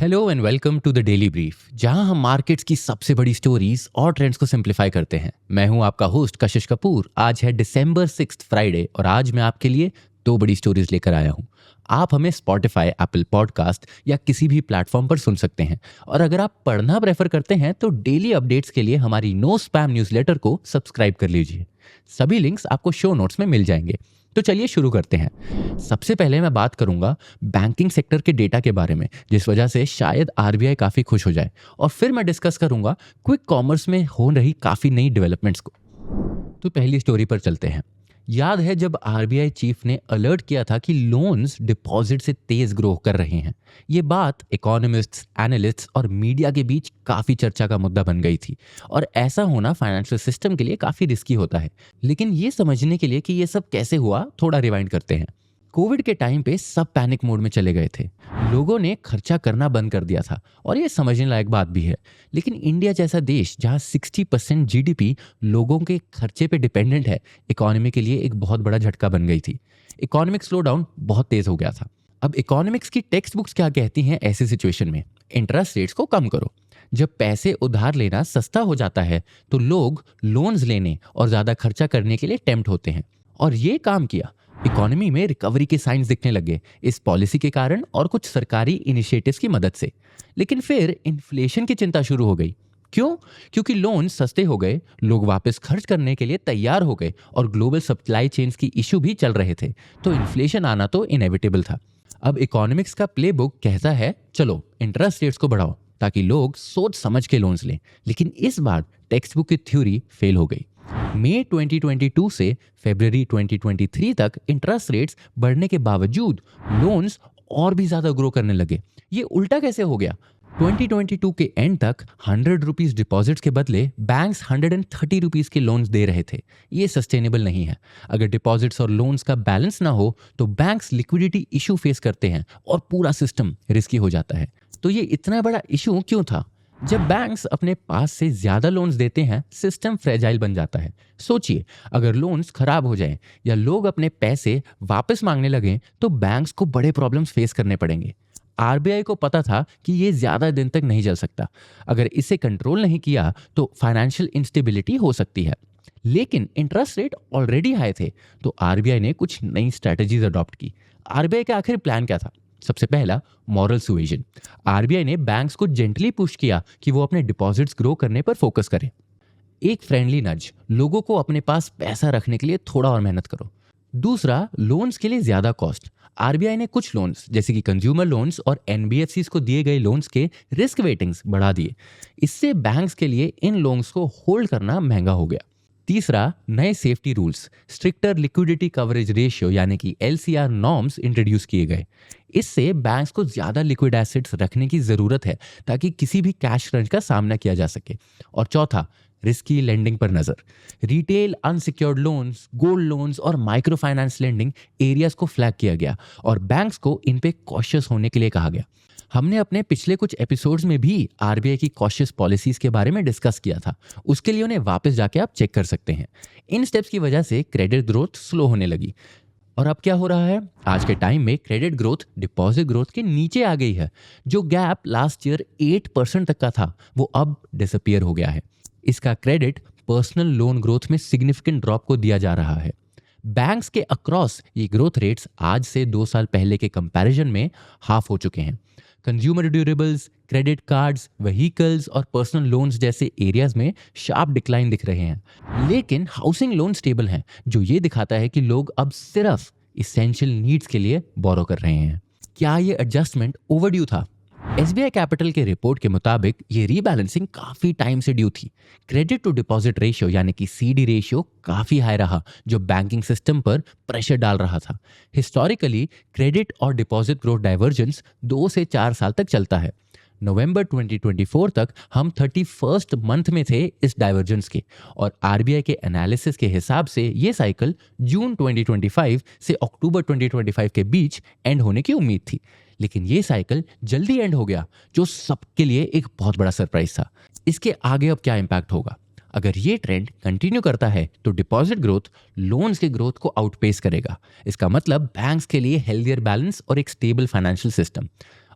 Hello and welcome to the daily brief, जहां हम markets की सबसे बड़ी स्टोरीज और ट्रेंड्स को सिंप्लीफाई करते हैं। मैं हूं आपका होस्ट कशिश कपूर। आज है December 6 फ्राइडे और आज मैं आपके लिए दो बड़ी स्टोरीज लेकर आया हूं। आप हमें स्पॉटिफाई, एप्पल पॉडकास्ट या किसी भी प्लेटफॉर्म पर सुन सकते हैं। और अगर आप पढ़ना प्रेफर करते हैं तो डेली अपडेट्स के लिए हमारी नो स्पैम न्यूज़लेटर को सब्सक्राइब कर लीजिए। सभी लिंक्स आपको शो नोट्स में मिल जाएंगे। तो चलिए शुरू करते हैं। सबसे पहले मैं बात करूंगा बैंकिंग सेक्टर के डेटा के बारे में, जिस वजह से शायद आरबीआई काफ़ी खुश हो जाए। और फिर मैं डिस्कस करूंगा क्विक कॉमर्स में हो रही काफ़ी नई डेवलपमेंट्स को। तो पहली स्टोरी पर चलते हैं। याद है जब आरबीआई चीफ ने अलर्ट किया था कि लोन्स डिपॉजिट से तेज ग्रो कर रहे हैं। ये बात इकोनॉमिस्ट्स, एनालिस्ट्स और मीडिया के बीच काफ़ी चर्चा का मुद्दा बन गई थी। और ऐसा होना फाइनेंशियल सिस्टम के लिए काफ़ी रिस्की होता है। लेकिन ये समझने के लिए कि ये सब कैसे हुआ, थोड़ा रिवाइंड करते हैं। कोविड के टाइम पे सब पैनिक मोड में चले गए थे। लोगों ने खर्चा करना बंद कर दिया था और ये समझने लायक बात भी है। लेकिन इंडिया जैसा देश जहां 60% जीडीपी लोगों के खर्चे पे डिपेंडेंट है, इकोनॉमी के लिए एक बहुत बड़ा झटका बन गई थी। इकोनॉमिक स्लो डाउन बहुत तेज हो गया था। अब इकोनॉमिक्स की टेक्स्ट बुक्स क्या कहती हैं ऐसी सिचुएशन में? इंटरेस्ट रेट्स को कम करो। जब पैसे उधार लेना सस्ता हो जाता है तो लोग लोन्स लेने और ज़्यादा खर्चा करने के लिए टेम्प्ट होते हैं। और ये काम किया। इकोनॉमी में रिकवरी के साइंस दिखने लगे इस पॉलिसी के कारण और कुछ सरकारी इनिशिएटिव्स की मदद से। लेकिन फिर इन्फ्लेशन की चिंता शुरू हो गई। क्यों? क्योंकि लोन सस्ते हो गए, लोग वापस खर्च करने के लिए तैयार हो गए और ग्लोबल सप्लाई चेन्स की इशू भी चल रहे थे। तो इन्फ्लेशन आना तो इनएविटेबल था। अब इकोनॉमिक्स का प्लेबुक कहता है चलो इंटरेस्ट रेट्स को बढ़ाओ ताकि लोग सोच समझ के लोन्स लें। लेकिन इस बार टेक्स्ट बुक की थ्योरी फेल हो गई। मई 2022 से फरवरी 2023 तक इंटरेस्ट रेट्स बढ़ने के बावजूद लोन्स और भी ज्यादा ग्रो करने लगे। ये उल्टा कैसे हो गया? 2022 के एंड तक 100 रुपीज डिपॉजिट्स के बदले बैंक्स 130 रुपीज के लोन्स दे रहे थे। ये सस्टेनेबल नहीं है। अगर डिपॉजिट्स और लोन्स का बैलेंस ना हो तो बैंक्स लिक्विडिटी इशू फेस करते हैं और पूरा सिस्टम रिस्की हो जाता है। तो ये इतना बड़ा इशू क्यों था? जब बैंक्स अपने पास से ज्यादा लोन्स देते हैं, सिस्टम फ्रेजाइल बन जाता है। सोचिए, अगर लोन्स खराब हो जाएं या लोग अपने पैसे वापस मांगने लगें तो बैंक्स को बड़े प्रॉब्लम्स फेस करने पड़ेंगे। आरबीआई को पता था कि ये ज्यादा दिन तक नहीं चल सकता। अगर इसे कंट्रोल नहीं किया तो फाइनेंशियल इंस्टेबिलिटी हो सकती है। लेकिन इंटरेस्ट रेट ऑलरेडी हाई थे, तो आरबीआई ने कुछ नई स्ट्रैटेजीज अडॉप्ट की। आरबीआई का आखिर प्लान क्या था? सबसे पहला, मॉरल सुएजन। आरबीआई ने बैंक्स को जेंटली पुश किया कि वो अपने डिपॉजिट्स ग्रो करने पर फोकस करें। एक फ्रेंडली नज, लोगों को अपने पास पैसा रखने के लिए थोड़ा और मेहनत करो। दूसरा, लोन्स के लिए ज्यादा कॉस्ट। आरबीआई ने कुछ लोन्स जैसे कि कंज्यूमर लोन्स और एनबीएफसीज को दिए गए लोन्स के रिस्क वेटिंग्स बढ़ा दिए। इससे बैंक्स के लिए इन लोन्स को होल्ड करना महंगा हो गया। तीसरा, नए safety rules, stricter liquidity coverage ratio यानी कि एलसीआर नॉर्म्स इंट्रोड्यूस किए गए। इससे बैंक्स को ज्यादा लिक्विड एसेट्स रखने की जरूरत है ताकि किसी भी कैश क्रंच का सामना किया जा सके। और चौथा, रिस्की लेंडिंग पर नजर। Retail unsecured loans, gold loans और माइक्रो फाइनेंस लेंडिंग एरियाज को फ्लैग किया गया और बैंक्स को इन पे कॉशियस होने के लिए कहा गया। हमने अपने पिछले कुछ एपिसोड्स में भी आरबीआई की कॉशियस पॉलिसीज के बारे में डिस्कस किया था। उसके लिए उन्हें वापस जाके आप चेक कर सकते हैं। इन स्टेप्स की वजह से क्रेडिट ग्रोथ स्लो होने लगी। और अब क्या हो रहा है? आज के टाइम में क्रेडिट ग्रोथ डिपॉजिट ग्रोथ के नीचे आ गई है। जो गैप लास्ट ईयर 8% तक का था, वो अब डिसअपीयर हो गया है। इसका क्रेडिट पर्सनल लोन ग्रोथ में सिग्निफिकेंट ड्रॉप को दिया जा रहा है। बैंक्स के अक्रॉस ये ग्रोथ रेट्स आज से 2 साल पहले के कंपैरिजन में हाफ हो चुके हैं। Consumer durables, credit cards, vehicles और पर्सनल लोन्स जैसे एरियाज में शार्प डिक्लाइन दिख रहे हैं। लेकिन हाउसिंग लोन स्टेबल हैं, जो ये दिखाता है कि लोग अब सिर्फ इसेंशियल नीड्स के लिए बोरो कर रहे हैं। क्या ये एडजस्टमेंट ओवरड्यू था? एसबीआई कैपिटल के रिपोर्ट के मुताबिक ये रीबैलेंसिंग काफी टाइम से ड्यू थी। क्रेडिट टू डिपॉजिट रेशियो यानी कि सीडी रेशियो काफी हाई रहा, जो बैंकिंग सिस्टम पर प्रेशर डाल रहा था। हिस्टोरिकली क्रेडिट और डिपॉजिट ग्रोथ डाइवर्जेंस 2 से 4 साल तक चलता है। नवंबर 2024 तक हम 31st मंथ में थे इस डाइवर्जेंस के, और आरबीआई के एनालिसिस के हिसाब से ये साइकिल जून 2025 से अक्टूबर 2025 के बीच एंड होने की उम्मीद थी। लेकिन ये साइकिल जल्दी एंड हो गया, जो सबके लिए एक बहुत बड़ा सरप्राइज था। इसके आगे अब क्या इंपैक्ट होगा? अगर ये ट्रेंड कंटिन्यू करता है तो डिपॉजिट ग्रोथ लोन्स के ग्रोथ को आउटपेस करेगा। इसका मतलब बैंक्स के लिए हेल्दियर बैलेंस और एक स्टेबल फाइनेंशियल सिस्टम।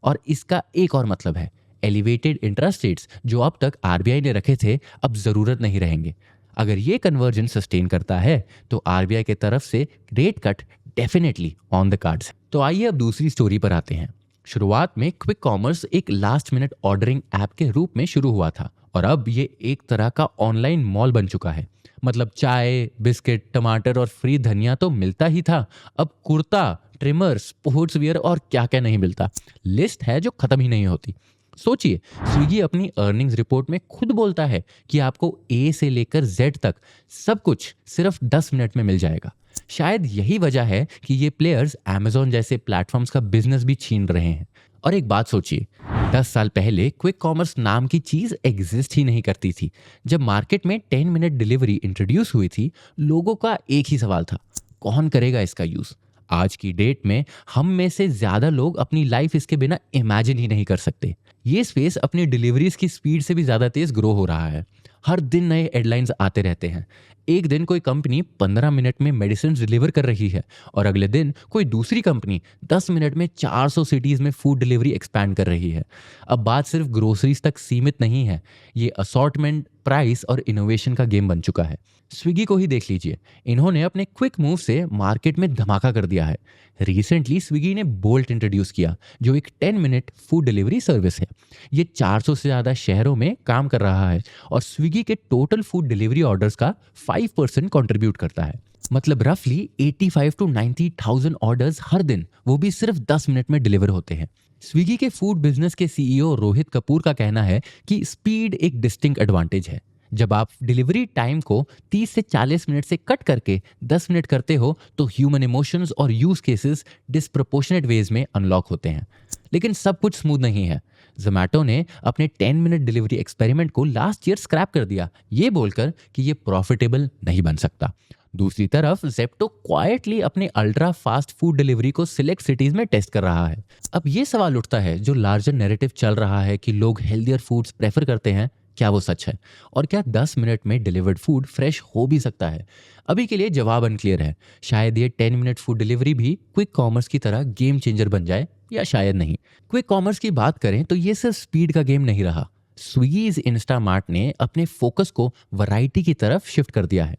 और इसका एक और मतलब है, एलिवेटेड इंटरेस्ट रेट्स जो अब तक आरबीआई ने रखे थे अब ज़रूरत नहीं रहेंगे। अगर ये कन्वर्जन सस्टेन करता है तो आरबीआई के तरफ से rate cut definitely on the cards. तो आइए अब दूसरी स्टोरी पर आते हैं। शुरुआत में क्विक कॉमर्स एक लास्ट मिनट ऑर्डरिंग ऐप के रूप में शुरू हुआ था और अब ये एक तरह का ऑनलाइन मॉल बन चुका है। मतलब चाय, बिस्किट, टमाटर और फ्री धनिया तो मिलता ही था, अब कुर्ता, ट्रिमर, स्पोर्ट्स वियर और क्या क्या नहीं मिलता। लिस्ट है जो खत्म ही नहीं होती। सोचिए, स्विगी अपनी अर्निंग्स रिपोर्ट में खुद बोलता है कि आपको ए से लेकर जेड तक सब कुछ सिर्फ 10 मिनट में मिल जाएगा। शायद यही वजह है कि ये प्लेयर्स अमेजोन जैसे प्लेटफॉर्म्स का बिजनेस भी छीन रहे हैं। और एक बात सोचिए, 10 साल पहले क्विक कॉमर्स नाम की चीज एग्जिस्ट ही नहीं करती थी। जब मार्केट में 10 मिनट डिलीवरी इंट्रोड्यूस हुई थी, लोगों का एक ही सवाल था, कौन करेगा इसका यूज। आज की डेट में हम में से ज्यादा लोग अपनी लाइफ इसके बिना इमेजिन ही नहीं कर सकते। ये स्पेस अपनी डिलीवरीज की स्पीड से भी ज्यादा तेज ग्रो हो रहा है। हर दिन नए हेडलाइंस आते रहते हैं। एक दिन कोई कंपनी 15 मिनट में मेडिसिन डिलीवर कर रही है और अगले दिन कोई दूसरी कंपनी 10 मिनट में 400 सिटीज में फूड डिलीवरी एक्सपैंड कर रही है। अब बात सिर्फ ग्रोसरीज तक सीमित नहीं है, ये असॉर्टमेंट, प्राइस और इनोवेशन का गेम बन चुका है। स्विगी को ही देख लीजिए, इन्होंने अपने क्विक मूव से मार्केट में धमाका कर दिया है। रिसेंटली स्विगी ने बोल्ट इंट्रोड्यूस किया, जो एक 10 मिनट फूड डिलीवरी सर्विस है। ये 400 से ज़्यादा शहरों में काम कर रहा है और स्विगी के टोटल फूड डिलीवरी ऑर्डर्स का 5% कंट्रीब्यूट करता है। मतलब रफली 85 to 90,000 ऑर्डर्स हर दिन, वो भी सिर्फ 10 मिनट में डिलीवर होते हैं। स्विगी के फूड बिजनेस के सीईओ रोहित कपूर का कहना है कि स्पीड एक डिस्टिंक्ट एडवांटेज है। जब आप डिलीवरी टाइम को 30 से 40 मिनट से कट करके 10 मिनट करते हो तो ह्यूमन इमोशंस और यूज केसेस डिस्प्रोपोर्शनेट वेज में अनलॉक होते हैं। लेकिन सब कुछ स्मूथ नहीं है। जोमैटो ने अपने 10 मिनट डिलीवरी एक्सपेरिमेंट को लास्ट ईयर स्क्रैप कर दिया, ये बोलकर कि ये प्रॉफिटेबल नहीं बन सकता। दूसरी तरफ जेप्टो क्वाइटली अपने अल्ट्रा फास्ट फूड डिलीवरी को सिलेक्ट सिटीज में टेस्ट कर रहा है। अब ये सवाल उठता है, जो लार्जर नैरेटिव चल रहा है कि लोग हेल्दियर फूड्स प्रेफर करते हैं, क्या वो सच है? और क्या 10 मिनट में डिलीवर्ड फूड फ्रेश हो भी सकता है? अभी के लिए जवाब अनक्लियर है। शायद ये 10 मिनट फूड डिलीवरी भी क्विक कॉमर्स की तरह गेम चेंजर बन जाए, या शायद नहीं। क्विक कॉमर्स की बात करें तो ये सिर्फ स्पीड का गेम नहीं रहा। स्विगीज इंस्टामार्ट ने अपने फोकस को वैरायटी की तरफ शिफ्ट कर दिया है।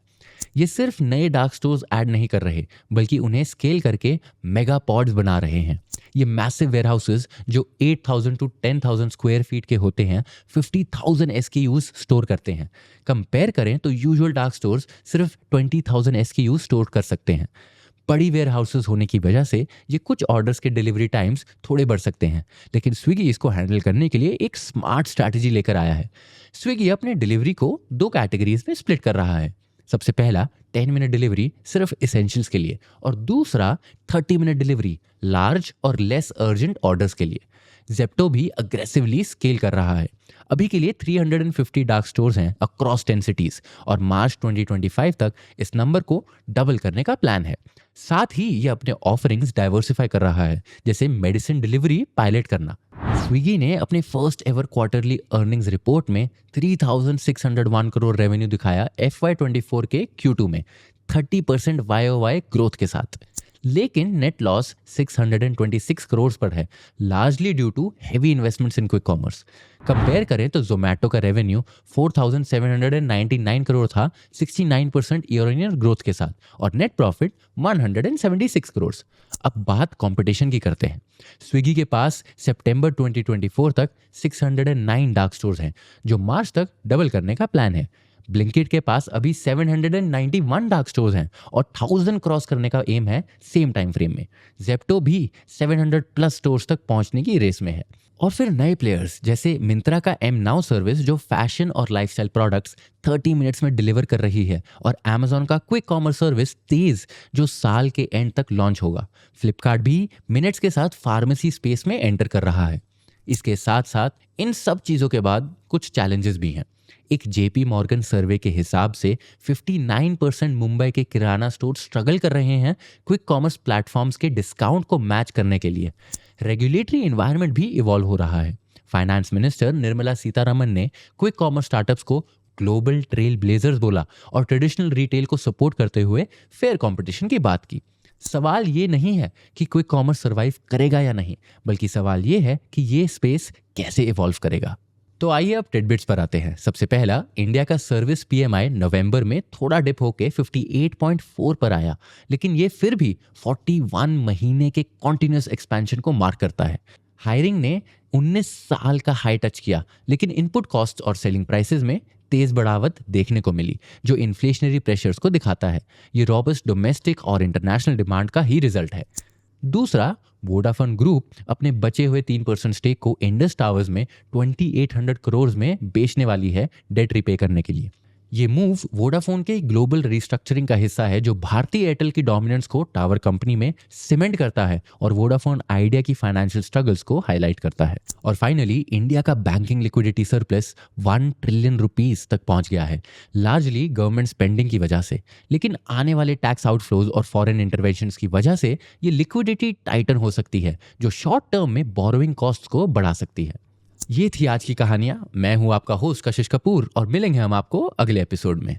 ये सिर्फ नए डार्क स्टोर्स ऐड नहीं कर रहे, बल्कि उन्हें स्केल करके मेगा पॉड्स बना रहे हैं। ये मैसिव वेयरहाउसेस जो 8,000 to 10,000 स्क्वायर फीट के होते हैं, 50,000 SKUs स्टोर करते हैं। कंपेयर करें तो यूजुअल डार्क स्टोर्स सिर्फ 20,000 SKUs स्टोर कर सकते हैं। बड़ी वेयर हाउसेस होने की वजह से ये कुछ ऑर्डर्स के डिलीवरी टाइम्स थोड़े बढ़ सकते हैं, लेकिन स्विगी इसको हैंडल करने के लिए एक स्मार्ट स्ट्रैटेजी लेकर आया है। स्विगी अपने डिलीवरी को 2 कैटेगरीज में स्प्लिट कर रहा है। सबसे पहला 10 मिनट डिलीवरी सिर्फ एसेंशियल्स के लिए, और दूसरा 30 मिनट डिलीवरी लार्ज और लेस अर्जेंट ऑर्डर्स के लिए। जेप्टो भी अग्रेसिवली स्केल कर रहा है। अभी के लिए 350 डार्क स्टोर्स हैं अक्रॉस 10 सिटीज और मार्च 2025 तक इस नंबर को डबल करने का प्लान है। साथ ही ये अपने ऑफरिंग्स डाइवर्सिफाई कर रहा है, जैसे मेडिसिन डिलीवरी पायलट करना। स्विगी ने अपने first ever quarterly earnings report में 3,601 करोड़ रेवेन्यू दिखाया FY24 के Q2 में 30% YOY ग्रोथ के साथ। लेकिन नेट लॉस 626 करोड़ पर है, largely due to heavy investments in quick commerce. Compare करें तो जोमैटो का रेवेन्यू 4,799 करोड़ था, 69% ईयर ऑन ईयर ग्रोथ के साथ, और नेट प्रॉफिट 176 करोड़। अब बात कंपटीशन की करते हैं। स्विगी के पास सितंबर 2024 तक 609 डार्क स्टोर्स हैं, जो मार्च तक डबल करने का प्लान है। ब्लिंकिट के पास अभी 791 डार्क स्टोर्स हैं और 1000 क्रॉस करने का एम है सेम टाइम फ्रेम में। जेप्टो भी 700 प्लस स्टोर्स तक पहुंचने की रेस में है। और फिर नए प्लेयर्स जैसे मिंत्रा का M Now सर्विस, जो फैशन और लाइफस्टाइल प्रोडक्ट्स 30 मिनट्स में डिलीवर कर रही है, और अमेजॉन का क्विक कॉमर्स सर्विस तेज, जो साल के एंड तक लॉन्च होगा। फ्लिपकार्ट भी मिनट्स के साथ फार्मेसी स्पेस में एंटर कर रहा है। इसके साथ साथ इन सब चीज़ों के बाद कुछ चैलेंजेस भी हैं। एक JP मॉर्गन सर्वे के हिसाब से 59% मुंबई के किराना स्टोर स्ट्रगल कर रहे हैं क्विक कॉमर्स प्लेटफॉर्म्स के डिस्काउंट को मैच करने के लिए। रेगुलेटरी एनवायरनमेंट भी इवॉल्व हो रहा है। फाइनेंस मिनिस्टर निर्मला सीतारमन ने क्विक कॉमर्स स्टार्टअप्स को ग्लोबल ट्रेल ब्लेजर्स बोला और ट्रेडिशनल रिटेल को सपोर्ट करते हुए फेयर कंपटीशन की बात की। सवाल ये नहीं है कि क्विक कॉमर्स सर्वाइव करेगा या नहीं, बल्कि सवाल ये है कि ये स्पेस कैसे इवॉल्व करेगा। तो आइए अब टिडबिट्स पर आते हैं। सबसे पहला, इंडिया का सर्विस पीएमआई नवंबर में थोड़ा डिप होके 58.4 पर आया, लेकिन ये फिर भी 41 महीने के कॉन्टिन्यूस एक्सपेंशन को मार्क करता है। हायरिंग ने 19 साल का हाई टच किया, लेकिन इनपुट कॉस्ट और सेलिंग प्राइसेस में तेज बढ़ावट देखने को मिली, जो इन्फ्लेशनरी प्रेशर्स को दिखाता है। ये रॉबस्ट डोमेस्टिक और इंटरनेशनल डिमांड का ही रिजल्ट है। दूसरा, वोडाफोन ग्रुप अपने बचे हुए 3% स्टेक को इंडस टावर्स में 2800 करोड़ में बेचने वाली है डेट रिपे करने के लिए। ये मूव वोडाफोन के ग्लोबल रिस्ट्रक्चरिंग का हिस्सा है, जो भारतीय एयरटेल की डोमिनेंस को टावर कंपनी में सीमेंट करता है और वोडाफोन आइडिया की फाइनेंशियल स्ट्रगल्स को हाईलाइट करता है। और फाइनली, इंडिया का banking liquidity surplus 1 trillion rupees तक पहुंच गया है, लार्जली गवर्नमेंट स्पेंडिंग की वजह से। लेकिन आने वाले टैक्स आउटफ्लोज और फॉरेन इंटरवेंशंस की वजह से ये लिक्विडिटी टाइटन हो सकती है, जो शॉर्ट टर्म में बोरोइंग कॉस्ट को बढ़ा सकती है। ये थी आज की कहानियां। मैं हूं आपका होस्ट कशिश कपूर और मिलेंगे हम आपको अगले एपिसोड में।